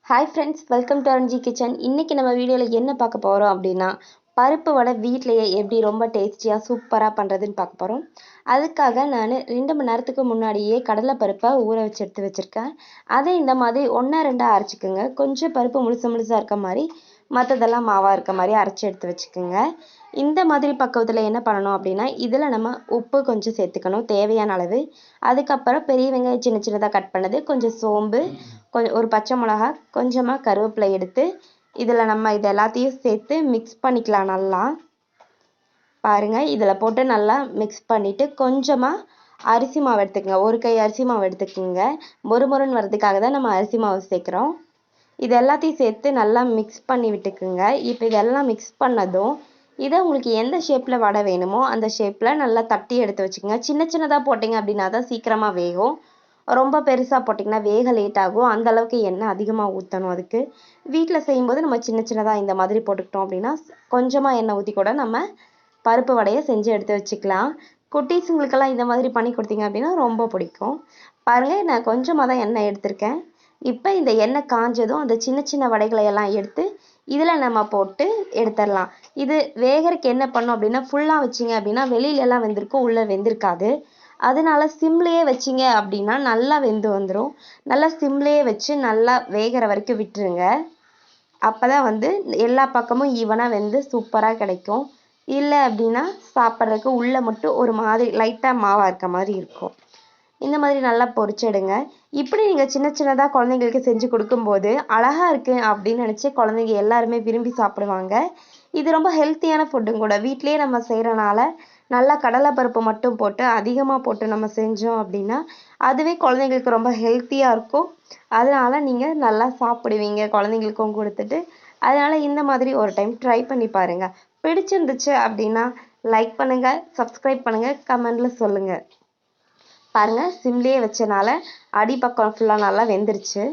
Hi friends, welcome to Arunji kitchen. இன்றைக்கி நம்ம வீடியோவில் என்ன பார்க்க போகிறோம் அப்படின்னா, பருப்பு வடை வீட்டிலையே எப்படி ரொம்ப டேஸ்டியாக சூப்பராக பண்ணுறதுன்னு பார்க்க போகிறோம். அதுக்காக நான் 2 மணி நேரத்துக்கு முன்னாடியே கடலைப்பருப்பை ஊற வச்சு எடுத்து வச்சுருக்கேன். அதை இந்த மாதிரி 1 2 அரைச்சிக்கோங்க. கொஞ்சம் பருப்பு முழுசாக இருக்க மாதிரி, மற்றதெல்லாம் மாவாக இருக்க மாதிரி அரைச்சி எடுத்து வச்சுக்கோங்க. இந்த மாதிரி பக்குவத்தில் என்ன பண்ணணும் அப்படின்னா, இதில் நம்ம உப்பு கொஞ்சம் சேர்த்துக்கணும் தேவையான அளவு. அதுக்கப்புறம் பெரிய வெங்காயம் சின்னதாக கட் பண்ணது, கொஞ்சம் சோம்பு, கொஞ்சம் ஒரு பச்சை மிளகா, கொஞ்சமாக கருவேப்பிலை எடுத்து இதில் நம்ம இது எல்லாத்தையும் சேர்த்து மிக்ஸ் பண்ணிக்கலாம். நல்லா பாருங்கள், இதில் போட்டு நல்லா மிக்ஸ் பண்ணிவிட்டு கொஞ்சமாக அரிசி மாவு எடுத்துக்கோங்க. ஒரு கை அரிசி மாவு எடுத்துக்கோங்க. மொறுமொறுன்னு வர்றதுக்காக தான் நம்ம அரிசி மாவு சேர்க்குறோம். இது எல்லாத்தையும் சேர்த்து நல்லா மிக்ஸ் பண்ணி விட்டுக்குங்க. இப்போ இதெல்லாம் மிக்ஸ் பண்ணதும் இதை உங்களுக்கு எந்த ஷேப்பில் வடை வேணுமோ அந்த ஷேப்பில் நல்லா தட்டி எடுத்து வச்சுக்கோங்க. சின்னதாக போட்டிங்க அப்படின்னா தான் சீக்கிரமாக வேகும். ரொம்ப பெருசாக போட்டிங்கன்னா வேக லேட் ஆகும். அந்தளவுக்கு எண்ணெய் அதிகமாக ஊற்றணும். அதுக்கு வீட்டில் செய்யும்போது நம்ம சின்னதாக இந்த மாதிரி போட்டுக்கிட்டோம் அப்படின்னா கொஞ்சமாக எண்ணெய் ஊற்றி கூட நம்ம பருப்பு வடையை செஞ்சு எடுத்து வச்சுக்கலாம். குட்டீஸுங்களுக்கெல்லாம் இந்த மாதிரி பண்ணி கொடுத்தீங்க அப்படின்னா ரொம்ப பிடிக்கும். பாருங்கள், நான் கொஞ்சமாக தான் எண்ணெய் எடுத்திருக்கேன். இப்போ இந்த எண்ணெய் காஞ்சதும் அந்த சின்ன வடைகளை எல்லாம் எடுத்து இதில் நம்ம போட்டு எடுத்துடலாம். இது வேகறதுக்கு என்ன பண்ணும் அப்படின்னா, ஃபுல்லாக வச்சிங்க அப்படின்னா வெளியிலலாம் வெந்திருக்கும், உள்ளே வெந்திருக்காது. அதனால சிம்லேயே வச்சிங்க அப்படின்னா நல்லா வெந்து வந்துடும். நல்லா சிம்லேயே வச்சு நல்லா வேகிற வரைக்கும் விட்டுருங்க. அப்போ தான் வந்து எல்லா பக்கமும் ஈவனாக வெந்து சூப்பராக கிடைக்கும். இல்லை அப்படின்னா சாப்பிட்றதுக்கு உள்ளே மட்டும் ஒரு மாதிரி லைட்டாக மாவாக இருக்க மாதிரி இருக்கும். இந்த மாதிரி நல்லா பொரிச்செடுங்க. இப்படி நீங்கள் சின்னதாக குழந்தைங்களுக்கு செஞ்சு கொடுக்கும்போது அழகாக இருக்குது அப்படின்னு நினச்சி குழந்தைங்க எல்லாருமே விரும்பி சாப்பிடுவாங்க. இது ரொம்ப ஹெல்த்தியான ஃபுட்டும் கூட. வீட்டிலேயே நம்ம செய்கிறனால நல்லா கடலைப்பருப்பு மட்டும் போட்டு அதிகமாக போட்டு நம்ம செஞ்சோம் அப்படின்னா அதுவே குழந்தைங்களுக்கு ரொம்ப ஹெல்த்தியாக இருக்கும். அதனால் நீங்கள் நல்லா சாப்பிடுவீங்க, குழந்தைங்களுக்கும் கொடுத்துட்டு. அதனால் இந்த மாதிரி ஒரு டைம் ட்ரை பண்ணி பாருங்கள். பிடிச்சிருந்துச்சு அப்படின்னா லைக் பண்ணுங்கள், சப்ஸ்கிரைப் பண்ணுங்கள், கமெண்டில் சொல்லுங்கள். பாருங்கள், சிம்லேயே வச்சனால அடிப்பக்கம் ஃபுல்லாக நல்லா வெந்துருச்சு.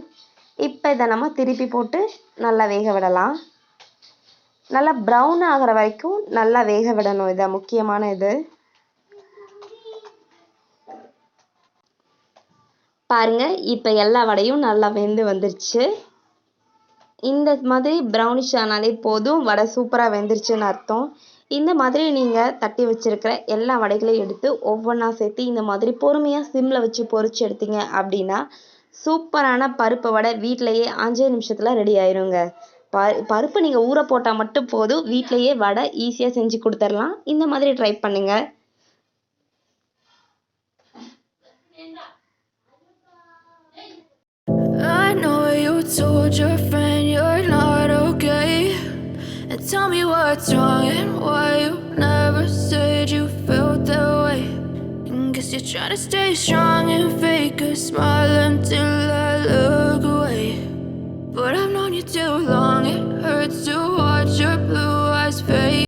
இப்போ இதை நம்ம திருப்பி போட்டு நல்லா வேக விடலாம். நல்லா ப்ரௌன் ஆகிற வரைக்கும் நல்லா வேக விடணும். இதை முக்கியமான இது. பாருங்கள், இப்போ எல்லா வடையும் நல்லா வெந்து வந்துருச்சு. இந்த மாதிரி ப்ரௌனிஷ் ஆனாலே போதும், வடை சூப்பராக வெந்துருச்சுன்னு அர்த்தம். இந்த மாதிரி நீங்கள் தட்டி வச்சுருக்கிற எல்லா வடைகளையும் எடுத்து ஒவ்வொன்றா சேர்த்து இந்த மாதிரி பொறுமையாக சிம்மில் வச்சு பொரிச்சு எடுத்தீங்க அப்படின்னா சூப்பரான பருப்பு வடை வீட்டிலையே 5 நிமிஷத்தில் ரெடி ஆயிருங்க. பருப்பு நீங்கள் ஊற போட்டால் மட்டும் போதும், வீட்டிலையே வடை ஈஸியாக செஞ்சு கொடுத்துடலாம். இந்த மாதிரி ட்ரை பண்ணுங்கள். I know you told your friend you're not okay, and tell me what's wrong and why you never said you felt that way. And guess you're trying to stay strong and fake a smile until I look away.